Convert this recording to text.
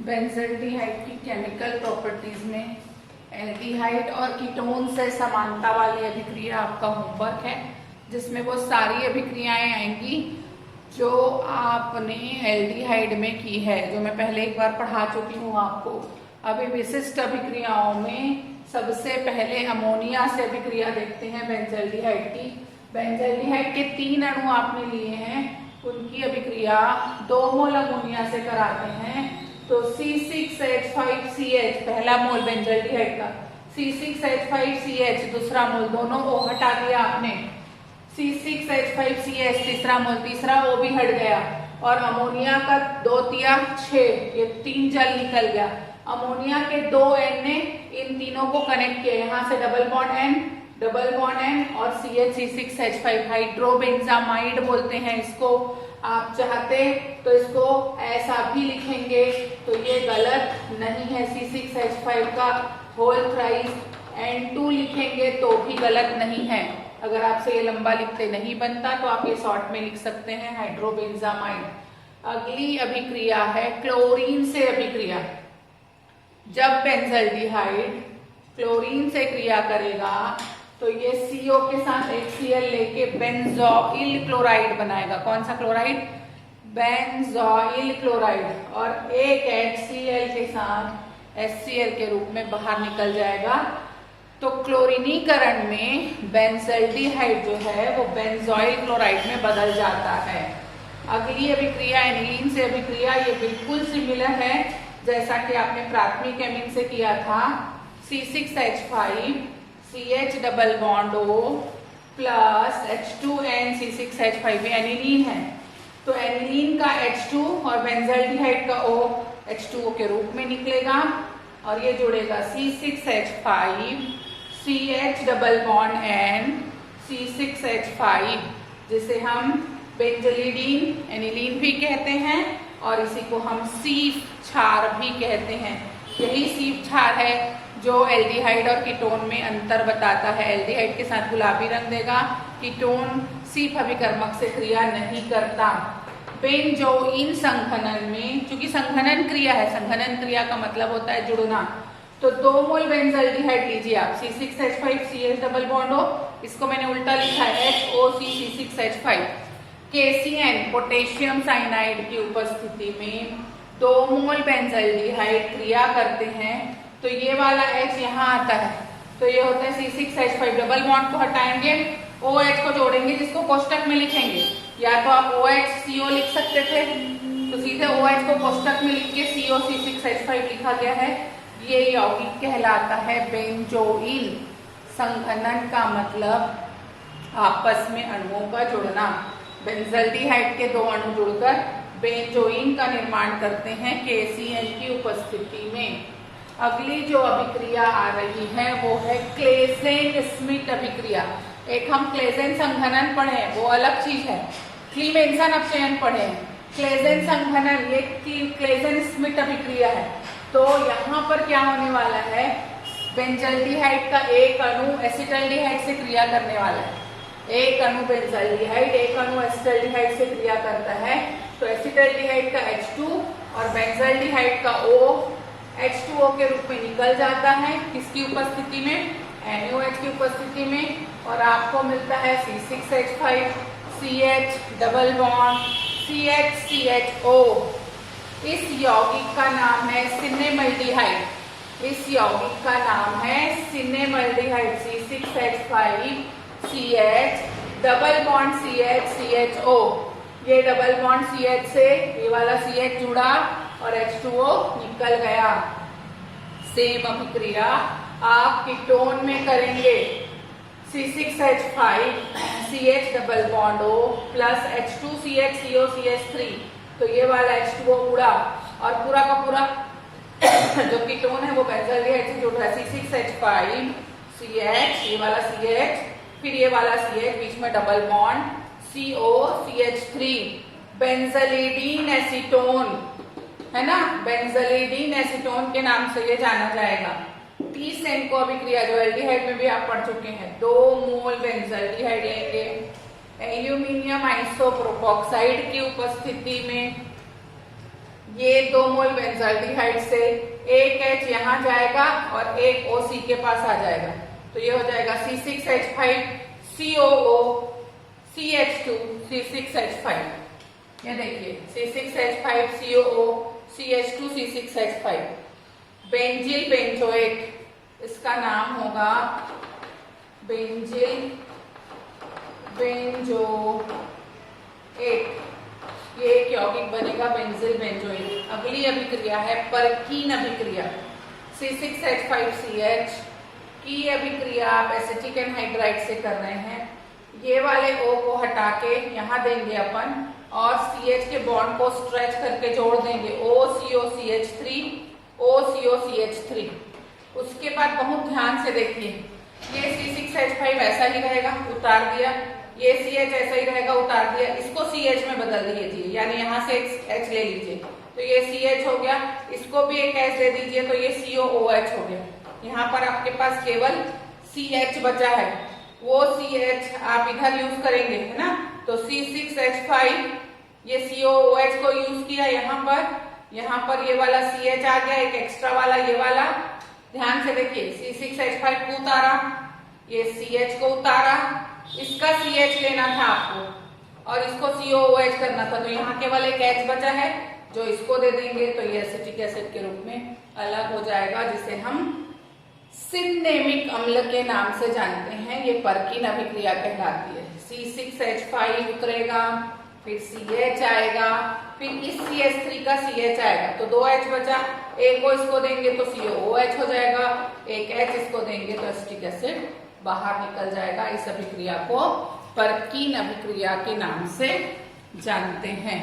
Benzaldehyde की chemical properties में aldehyde और कीटोन से समानता वाली अभिक्रिया आपका होमवर्क है, जिसमें वो सारी अभिक्रियाएं आएंगी जो आपने एल्डिहाइड में की है, जो मैं पहले एक बार पढ़ा चुकी हूँ आपको। अभी विशिष्ट अभिक्रियाओं में सबसे पहले अमोनिया से अभिक्रिया देखते हैं बेंजल्डिहाइड की। बेंजल्डिहाइड के 3 अणु आपने लिए हैं, उनकी अभिक्रिया 2 मोल अमोनिया से कराते हैं। तो C6H5CH पहला मोल बेंजल्डिहाइड का, C6H5CH दूसरा मोल, दोनों O हटा दिया आपने। C6H5CH तीसरा मोल, तीसरा O भी हट गया और अमोनिया का 2 तिया 6, ये 3 जल निकल गया। अमोनिया के 2 N ने इन तीनों को कनेक्ट किया, यहाँ से डबल बॉन्ड N और CH3CH5 हाइड्रोबेंजामाइड बोलते हैं इसको। आप चाहते तो इसको ऐसा भी लिखेंगे तो ये गलत नहीं है। C6H5 का होल थ्राइस N2 लिखेंगे तो भी गलत नहीं है। अगर आपसे ये लंबा लिखते नहीं बनता तो आप ये शॉर्ट में लिख सकते हैं हाइड्रोबेंजामाइड। अगली अभिक्रिया है क्लोरीन से अभिक्रिया। जब बेंजल्डिहाइड क्लोरीन से क्रिया करेगा तो ये CO के साथ HCl लेके बेंजोइल क्लोराइड बनाएगा। कौन सा क्लोराइड? Benzoyl chloride. और एक HCl के साथ HCl के रूप में बाहर निकल जाएगा। तो क्लोरीनीकरण में बेंजल्डिहाइड जो है वो बेंजोइल क्लोराइड में बदल जाता है। अगली अभिक्रिया एनिलीन से अभिक्रिया, ये बिल्कुल सिमिलर है जैसा कि आपने प्राथमिक एमीन से किया था। C6H5 CH double bond O plus H2N C6H5 aniline है। तो एनिलीन का H2 और बेंजल्डिहाइड का O H2O के रूप में निकलेगा और ये जुड़ेगा C6H5 CH double bond N C6H5, जिसे हम बेंजलिडीन एनिलीन भी कहते हैं और इसी को हम सीफ क्षार भी कहते हैं। यही सीफ क्षार है जो एल्डिहाइड और कीटोन में अंतर बताता है। एल्डिहाइड के साथ गुलाबी रंग देगा, कीटोन सीफ अभिकर्मक से क्रिया नहीं करता। बेंजोइन संघनन में, चूंकि संघनन क्रिया है, संघनन क्रिया का मतलब होता है जुड़ना, तो 2 मोल बेंजल्डिहाइड लीजिए आप, C6H5CH डबल बॉन्ड O, इसको मैंने उल्टा लिखा है HOC6H5। KCN पोटेशियम साइनाइड की उपस्थिति में 2 मोल बेंजल्डिहाइड क्रिया करते हैं तो ये वाला H यहाँ आता है, तो ये होता है C6H5। डबल बॉन्ड को हटाएंगे, OH को जोड़ेंगे जिसको कोष्टक में लिखेंगे। या तो आप OHCO लिख सकते थे, तो सीधे OH को कोष्टक में लिख के CO C6H5 लिखा गया है। ये यौगिक कहलाता है बेंजोइल। संघनन का मतलब आपस में अणुओं का जुड़ना। बेंजल्डिहाइड के 2 अणु जुड़कर बेंजोइन का निर्माण करते हैं KCN की उपस्थिति में। अगली जो अभिक्रिया आ रही है वो है क्लेजेन स्मिथ अभिक्रिया। एक हम क्लेजेन संघनन पढ़े, वो अलग चीज है। क्लीमेंसन अपचयन पढ़े, क्लेजेन संघनन ये क्लेजेन स्मिथ अभिक्रिया है। तो यहाँ पर क्या होने वाला है, बेंजल्डिहाइड का एक अणु एसिटल्डिहाइड से क्रिया करने वाला है। एक अणु बेंजल्डिहाइड, एक अणु एसिटल्डिहाइड से क्रिया करता है। तो एसिटल्डिहाइड का H2 और बेंजल्डिहाइड का O H2O के रूप में निकल जाता है। किसकी उपस्थिति में? NaOH की उपस्थिति में। और आपको मिलता है C6H5 CH double bond CH इस यौगिक का नाम है सिनेमल्डिहाइड। इस यौगिक का नाम है सिनेमल्डिहाइड। C6H5 CH double bond CH ये डबल बॉन्ड CH से ये वाला CH जुड़ा और H2O निकल गया। सेम अभिक्रिया आप कीटोन में करेंगे। C6H5 CH double bond O plus H2CH CO CH3, तो ये वाला H2O उड़ा और पूरा का पूरा जो कीटोन है वो बेंजल्डिहाइड से जुड़ रहा है। C6H5 CH, ये वाला CH, फिर ये वाला CH, बीच में double bond CO CH3, benzylidene acetone है ना, बेंजलिडीन एसीटोन के नाम से ये जाना जाएगा। टी-सेन को अभिक्रिया जो एल्डिहाइड में भी आप पढ़ चुके हैं, 2 मोल बेंजल्डिहाइड लेंगे एल्यूमिनियम आइसोप्रोपॉक्साइड की उपस्थिति में ये 2 मोल बेंजाल्डिहाइड से एक H यहाँ जाएगा और एक OC के पास आ जाएगा, तो ये हो जाएगा C6H5 COO CH2 C6H5। ये देखिए C6H5 COO CH2 C6H5 benzyl benzoate, इसका नाम होगा बेंजिल बेंजोएट। ये एक यौगिक बनेगा बेंजिल बेंजोएट। अगली अभिक्रिया है परकीन अभिक्रिया। C6H5CH की अभिक्रिया आप एसिटिक एनहाइड्राइड से कर रहे हैं। ये वाले O को हटा के यहाँ देंगे अपन और CH के बॉन्ड को स्ट्रेच करके जोड़ देंगे OCOCH3 OCOCH3। उसके बाद बहुत ध्यान से देखिए, ये C6H5 ऐसा ही रहेगा, उतार दिया, ये CH ऐसा ही रहेगा, उतार दिया, इसको CH में बदल दीजिए, यानी यहाँ से H ले लीजिए, तो ये CH हो गया, इसको भी एक H दे दीजिए, तो ये COOH हो गया। यहाँ पर आपके पास केवल CH बचा है, वो CH आप इधर यूज करेंगे, है ना, तो C6H5 ये COOH को यूज किया यहाँ पर ये वाला CH आ गया, एक एक्स्ट्रा वाला ये वाला। ध्यान से देखिए, C6H5 को उतारा, ये CH को उतारा, इसका CH लेना था आपको और इसको COOH करना था, तो यहाँ केवल एक H बचा है जो इसको दे देंगे, तो ये एसिटिक एसिड के रूप में अलग हो जाएगा, जिसे हम सिनेमिक अम्ल के नाम से जानते हैं। ये परकीन अभिक्रिया कहलाती है। C6H5 उतरेगा, फिर CH आएगा, फिर इस CH3 का CH आएगा, तो 2 H बचा, एक को इसको देंगे तो COOH हो जाएगा, एक H इसको देंगे तो एसिटिक एसिड बाहर निकल जाएगा। इस अभिक्रिया को परकीन अभिक्रिया के नाम से जानते हैं।